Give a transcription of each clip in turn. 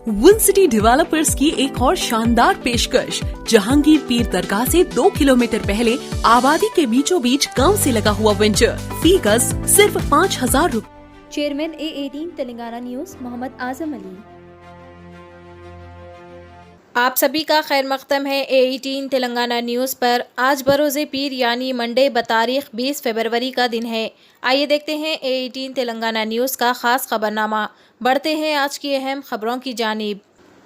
One city developers की एक और शानदार पेशकश। जहांगीर पीर दरगाह से 2 किलोमीटर पहले आबादी के बीचों बीच गांव से लगा हुआ वेंचर। फी गज सिर्फ 5,000 रुपए। Chairman A18 Telangana news Mohammed Azam Ali. आप सभी का खैर मकदम है A18 तेलंगाना न्यूज़ पर। आज बरोज़े पीर यानी मंडे बतारीख 20 फरवरी का दिन है। आइए देखते हैं A18 तेलंगाना न्यूज़ का ख़ास खबरनामा। बढ़ते हैं आज की अहम खबरों की जानिब।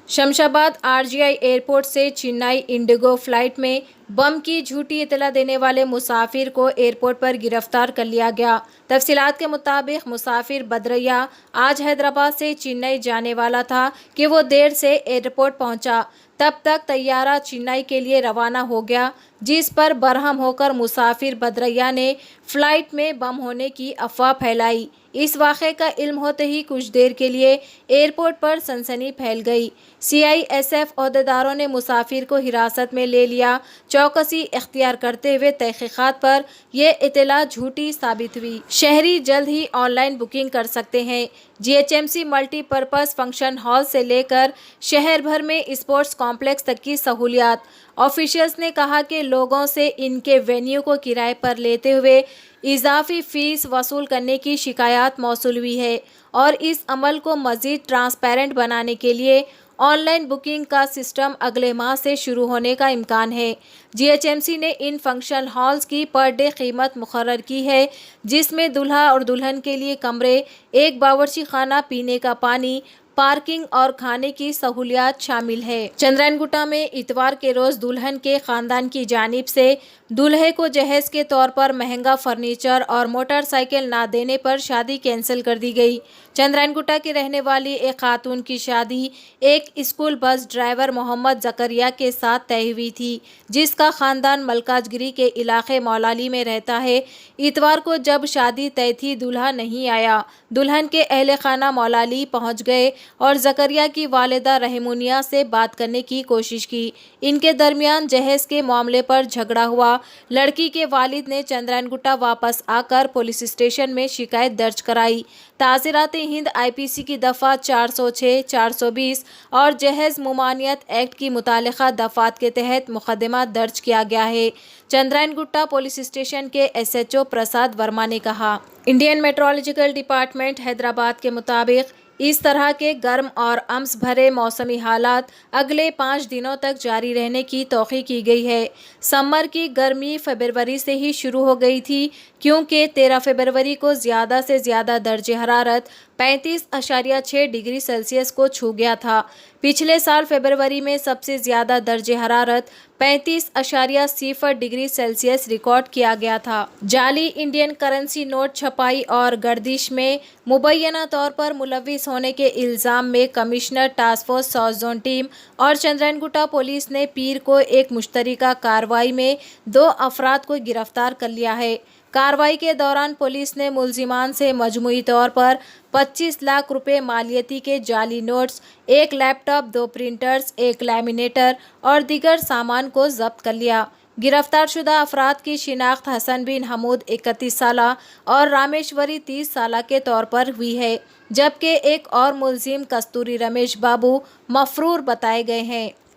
शमशाबाद RGI एयरपोर्ट से चेन्नई इंडिगो फ्लाइट में बम की झूठी इतला देने वाले मुसाफिर को एयरपोर्ट पर गिरफ्तार कर लिया गया। तफसीलात के मुताबिक मुसाफिर बद्रैया आज हैदराबाद से चेन्नई जाने वाला था कि वो देर से एयरपोर्ट पहुंचा। तब तक तैयारा चेन्नई के लिए रवाना हो गया, जिस पर बरहम होकर मुसाफिर बद्रैया ने फ्लाइट में बम होने की अफवाह फैलाई। इस वाक़े का इल्म होते ही कुछ देर के लिए एयरपोर्ट पर सनसनी फैल गई। CISF अहदेदारों ने मुसाफिर को हिरासत में ले लिया। चौकसी इख्तियार करते हुए तहकीकात पर यह इतला झूठी साबित हुई। शहरी जल्द ही ऑनलाइन बुकिंग कर सकते हैं। GHMC मल्टीपर्पज़ फंक्शन हॉल से लेकर शहर भर में स्पोर्ट्स कॉम्प्लेक्स तक की सहूलियात। ऑफिशियल्स ने कहा कि लोगों से इनके वेन्यू को किराए पर लेते हुए इजाफी फीस वसूल करने की शिकायत मौसूल हुई है और इस अमल को मज़ीद ट्रांसपेरेंट बनाने के लिए ऑनलाइन बुकिंग का सिस्टम अगले माह से शुरू होने का इम्कान है। GHMC ने इन फंक्शन हॉल्स की पर डे कीमत मुकर्रर की है, जिसमें दूल्हा और दुल्हन के लिए कमरे, एक बावर्ची खाना, पीने का पानी, पार्किंग और खाने की सहूलियात शामिल है। चंद्रायनगुट्टा में इतवार के रोज़ दुल्हन के ख़ानदान की जानिब से दूल्हे को जहेज़ के तौर पर महंगा फर्नीचर और मोटरसाइकिल ना देने पर शादी कैंसिल कर दी गई। चंद्रायनगुट्टा की रहने वाली एक खातून की शादी एक स्कूल बस ड्राइवर मोहम्मद जकरिया के साथ तय हुई थी, जिसका ख़ानदान मलकाजगिरी के इलाके मौलाली में रहता है। इतवार को जब शादी तय थी, दूल्हा नहीं आया। दुल्हन के अहले खाना मौलाली पहुँच गए और जकरिया की वालिदा रहमुनिया से बात करने की कोशिश की। इनके दरमियान जहेज़ के मामले पर झगड़ा हुआ। लड़की के वालिद ने चंद्रायनगुट्टा वापस आकर पुलिस स्टेशन में शिकायत दर्ज कराई। ताज़ीरात हिंद IPC की दफ़ा 406, 420 और जहेज़ मुमानियत एक्ट की मुतालिका दफ़ात के तहत मुकदमा दर्ज किया गया है। चंद्रायनगुट्टा पुलिस स्टेशन के SHO प्रसाद वर्मा ने कहा। इंडियन मेट्रोलॉजिकल डिपार्टमेंट हैदराबाद के मुताबिक इस तरह के गर्म और अम्स भरे मौसमी हालात अगले 5 दिनों तक जारी रहने की तौक़ी की गई है। समर की गर्मी फरवरी से ही शुरू हो गई थी, क्योंकि 13 फरवरी को ज़्यादा से ज़्यादा दर्जे हरारत 35.6 डिग्री सेल्सियस को छू गया था। पिछले साल फरवरी में सबसे ज़्यादा दर्जे हरारत 35.0 डिग्री सेल्सियस रिकॉर्ड किया गया था। जाली इंडियन करेंसी नोट छपाई और गर्दिश में मुबैना तौर पर मुलविस होने के इल्ज़ाम में commissioner task force south zone team और चंद्रायनगुट्टा पुलिस ने पीर को एक मुश्तरका कार्रवाई में 2 अफराद को गिरफ्तार कर लिया है। कार्रवाई के दौरान पुलिस ने मुलजिमान से मजमूई तौर पर 25 लाख रुपए मालियती के जाली नोट्स, 1 लैपटॉप, 2 प्रिंटर्स, 1 लैमिनेटर और दीगर सामान को जब्त कर लिया। गिरफ्तार शुदा अफराद की शिनाख्त हसन बिन हमूद 31 साला और रामेश्वरी 30 साला के तौर पर हुई है, जबकि एक और मुलजिम कस्तूरी रमेश बाबू मफरूर बताए गए हैं।